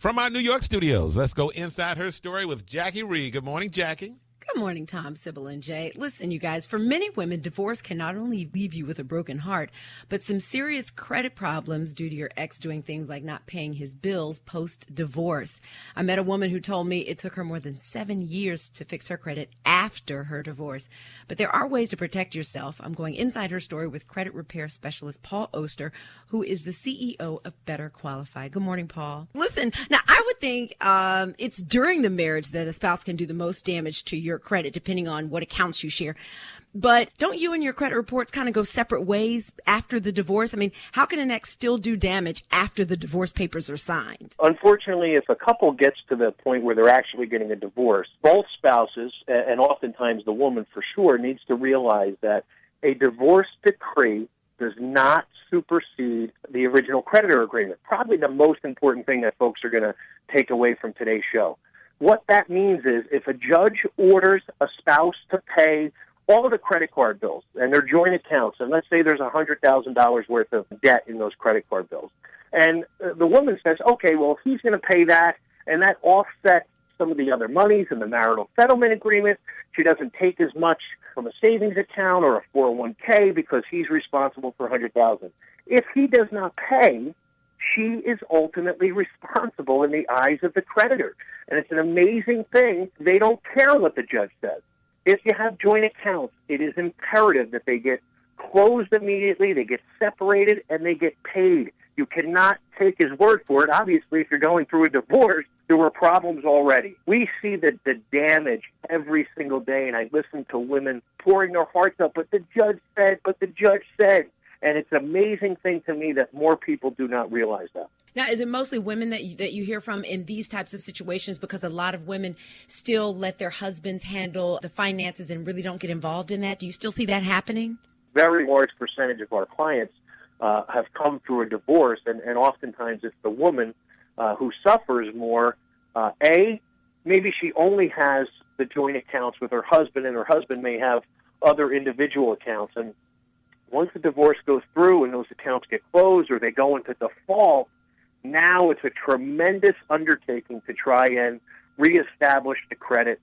From our New York studios, let's go inside her story with Jackie Reed. Good morning, Jackie. Good morning, Tom, Sybil, and Jay. Listen, you guys, for many women, divorce can not only leave you with a broken heart, but some serious credit problems due to your ex doing things like not paying his bills post-divorce. I met a woman who told me it took her more than 7 years to fix her credit after her divorce. But there are ways to protect yourself. I'm going inside her story with credit repair specialist Paul Oster, who is the CEO of Better Qualify. Good morning, Paul. Listen, now I would think it's during the marriage that a spouse can do the most damage to your credit, depending on what accounts you share. But don't you and your credit reports kind of go separate ways after the divorce? I mean, how can an ex still do damage after the divorce papers are signed? Unfortunately, if a couple gets to the point where they're actually getting a divorce, both spouses, and oftentimes the woman for sure, needs to realize that a divorce decree does not supersede the original creditor agreement. Probably the most important thing that folks are going to take away from today's show. What that means is if a judge orders a spouse to pay all of the credit card bills and their joint accounts, and let's say there's $100,000 worth of debt in those credit card bills, and the woman says, okay, well, if he's going to pay that, and that offsets some of the other monies in the marital settlement agreement, she doesn't take as much from a savings account or a 401k because he's responsible for $100,000. If he does not pay, she is ultimately responsible in the eyes of the creditor. And it's an amazing thing. They don't care what the judge says. If you have joint accounts, it is imperative that they get closed immediately, they get separated, and they get paid. You cannot take his word for it. Obviously, if you're going through a divorce, there were problems already. We see the damage every single day, and I listen to women pouring their hearts out, but the judge said. And it's an amazing thing to me that more people do not realize that. Now, is it mostly women that you hear from in these types of situations? Because a lot of women still let their husbands handle the finances and really don't get involved in that. Do you still see that happening? Very large percentage of our clients have come through a divorce, and oftentimes it's the woman who suffers more. Maybe she only has the joint accounts with her husband, and her husband may have other individual accounts. And once the divorce goes through and those accounts get closed or they go into default, now it's a tremendous undertaking to try and reestablish the credit,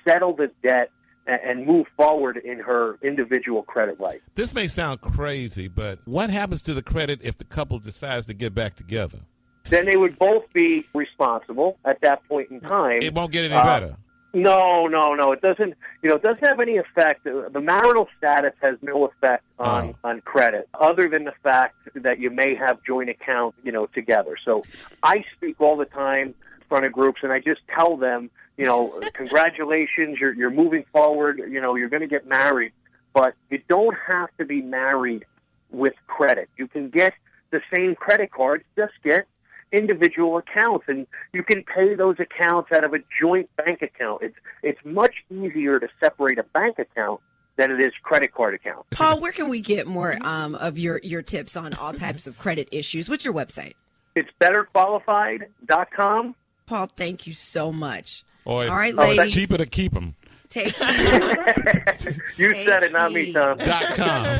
settle the debt, and move forward in her individual credit life. This may sound crazy, but what happens to the credit if the couple decides to get back together? Then they would both be responsible at that point in time. It won't get any better. No. It doesn't. It doesn't have any effect. The marital status has no effect on credit, other than the fact that you may have joint accounts, together. So I speak all the time in front of groups, and I just tell them, congratulations, you're moving forward. You're going to get married, but you don't have to be married with credit. You can get the same credit cards, just get individual accounts, and you can pay those accounts out of a joint bank account. It's much easier to separate a bank account than it is credit card account. Paul, where can we get more of your tips on all types of credit issues? What's your website? It's betterqualified.com. Paul, thank you so much. All right, ladies. It's cheaper to keep them. You said it, not me, Tom. .com.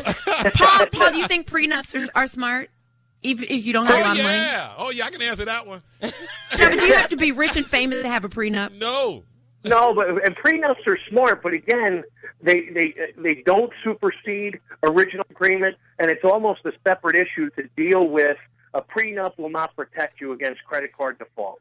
Paul, do you think prenups are smart? If you don't have a lot of money? Oh, yeah, I can answer that one. No, but do you have to be rich and famous to have a prenup? No, and prenups are smart, but again, they don't supersede original agreement, and it's almost a separate issue to deal with. A prenup will not protect you against credit card default.